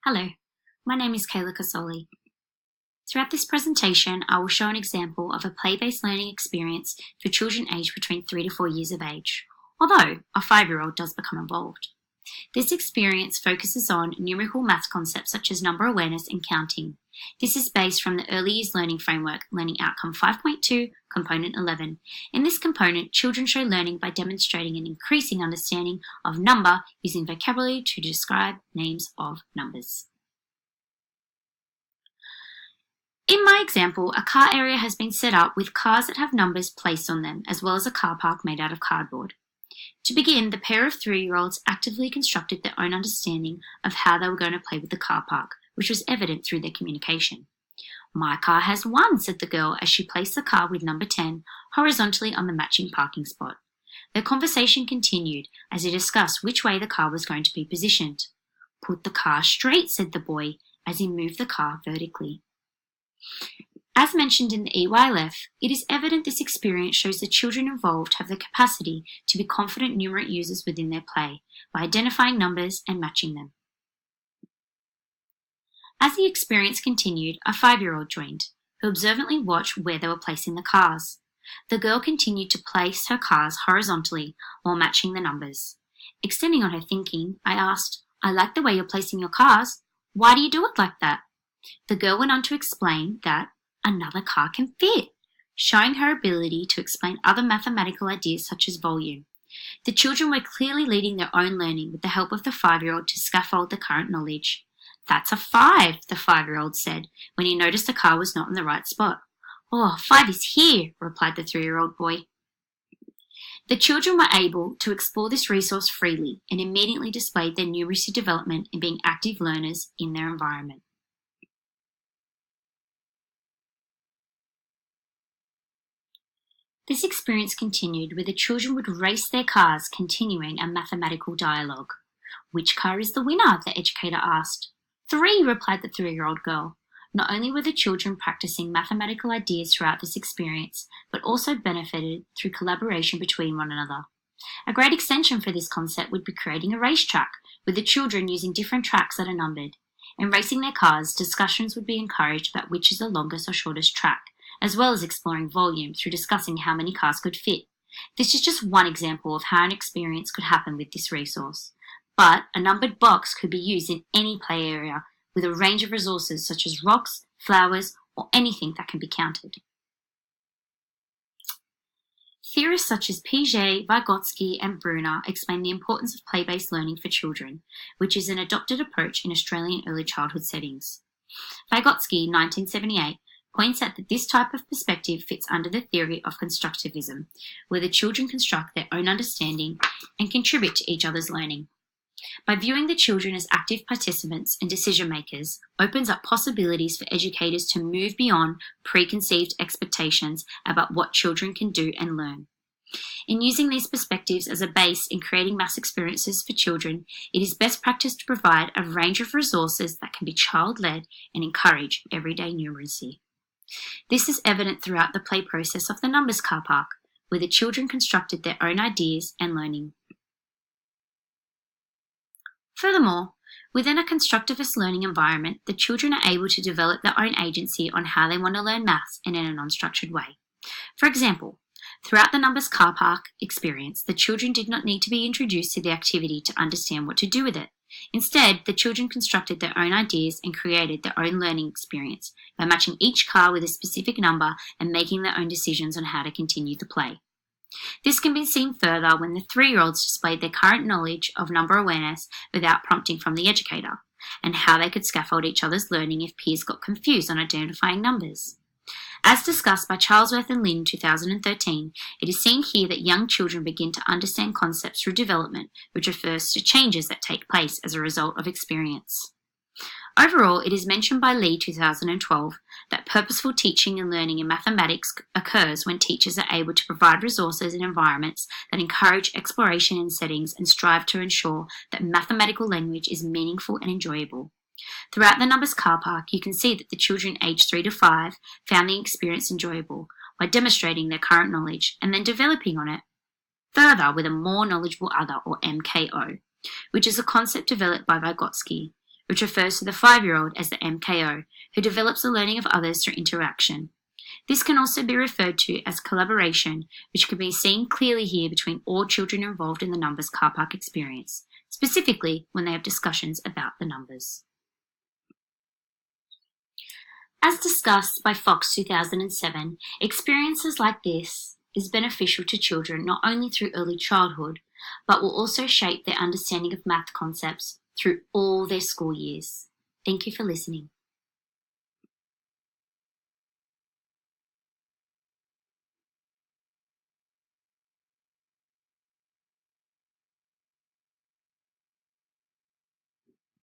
Hello, my name is Kayla Casoli. Throughout this presentation, I will show an example of a play-based learning experience for children aged between 3 to 4 years of age, although a 5-year-old does become involved. This experience focuses on numerical math concepts such as number awareness and counting. This is based from the Early Years Learning Framework, Learning Outcome 5.2, Component 11. In this component, children show learning by demonstrating an increasing understanding of number using vocabulary to describe names of numbers. In my example, a car area has been set up with cars that have numbers placed on them, as well as a car park made out of cardboard. To begin, the pair of 3-year-olds actively constructed their own understanding of how they were going to play with the car park, which was evident through their communication. "My car has 1, said the girl as she placed the car with number 10 horizontally on the matching parking spot. Their conversation continued as they discussed which way the car was going to be positioned. "Put the car straight," said the boy as he moved the car vertically. As mentioned in the EYLF, it is evident this experience shows the children involved have the capacity to be confident numerate users within their play by identifying numbers and matching them. As the experience continued, a 5-year-old joined, who observantly watched where they were placing the cars. The girl continued to place her cars horizontally while matching the numbers. Extending on her thinking, I asked, "I like the way you're placing your cars. Why do you do it like that?" The girl went on to explain that another car can fit, showing her ability to explain other mathematical ideas such as volume. The children were clearly leading their own learning with the help of the 5-year-old to scaffold the current knowledge. "That's a 5, the 5-year-old said when he noticed the car was not in the right spot. "Oh, 5 is here," replied the 3-year-old boy. The children were able to explore this resource freely and immediately displayed their numeracy development in being active learners in their environment. This experience continued where the children would race their cars, continuing a mathematical dialogue. "Which car is the winner?" the educator asked. 3, replied the 3-year-old girl. Not only were the children practicing mathematical ideas throughout this experience, but also benefited through collaboration between one another. A great extension for this concept would be creating a racetrack, with the children using different tracks that are numbered. In racing their cars, discussions would be encouraged about which is the longest or shortest track, as well as exploring volume through discussing how many cars could fit. This is just one example of how an experience could happen with this resource. But a numbered box could be used in any play area with a range of resources such as rocks, flowers, or anything that can be counted. Theorists such as Piaget, Vygotsky, and Bruner explain the importance of play-based learning for children, which is an adopted approach in Australian early childhood settings. Vygotsky, 1978, points out that this type of perspective fits under the theory of constructivism, where the children construct their own understanding and contribute to each other's learning. By viewing the children as active participants and decision makers opens up possibilities for educators to move beyond preconceived expectations about what children can do and learn. In using these perspectives as a base in creating maths experiences for children, it is best practice to provide a range of resources that can be child-led and encourage everyday numeracy. This is evident throughout the play process of the numbers car park, where the children constructed their own ideas and learning. Furthermore, within a constructivist learning environment, the children are able to develop their own agency on how they want to learn maths and in a non-structured way. For example, throughout the numbers car park experience, the children did not need to be introduced to the activity to understand what to do with it. Instead, the children constructed their own ideas and created their own learning experience by matching each car with a specific number and making their own decisions on how to continue the play. This can be seen further when the 3-year-olds displayed their current knowledge of number awareness without prompting from the educator, and how they could scaffold each other's learning if peers got confused on identifying numbers. As discussed by Charlesworth and Lynn 2013, it is seen here that young children begin to understand concepts through development, which refers to changes that take place as a result of experience. Overall, it is mentioned by Lee 2012 that purposeful teaching and learning in mathematics occurs when teachers are able to provide resources and environments that encourage exploration in settings and strive to ensure that mathematical language is meaningful and enjoyable. Throughout the numbers car park, you can see that the children aged 3 to 5 found the experience enjoyable by demonstrating their current knowledge and then developing on it further with a more knowledgeable other, or MKO, which is a concept developed by Vygotsky, which refers to the 5-year-old as the MKO, who develops the learning of others through interaction. This can also be referred to as collaboration, which can be seen clearly here between all children involved in the numbers car park experience, specifically when they have discussions about the numbers. As discussed by Fox 2007, experiences like this is beneficial to children not only through early childhood, but will also shape their understanding of math concepts through all their school years. Thank you for listening.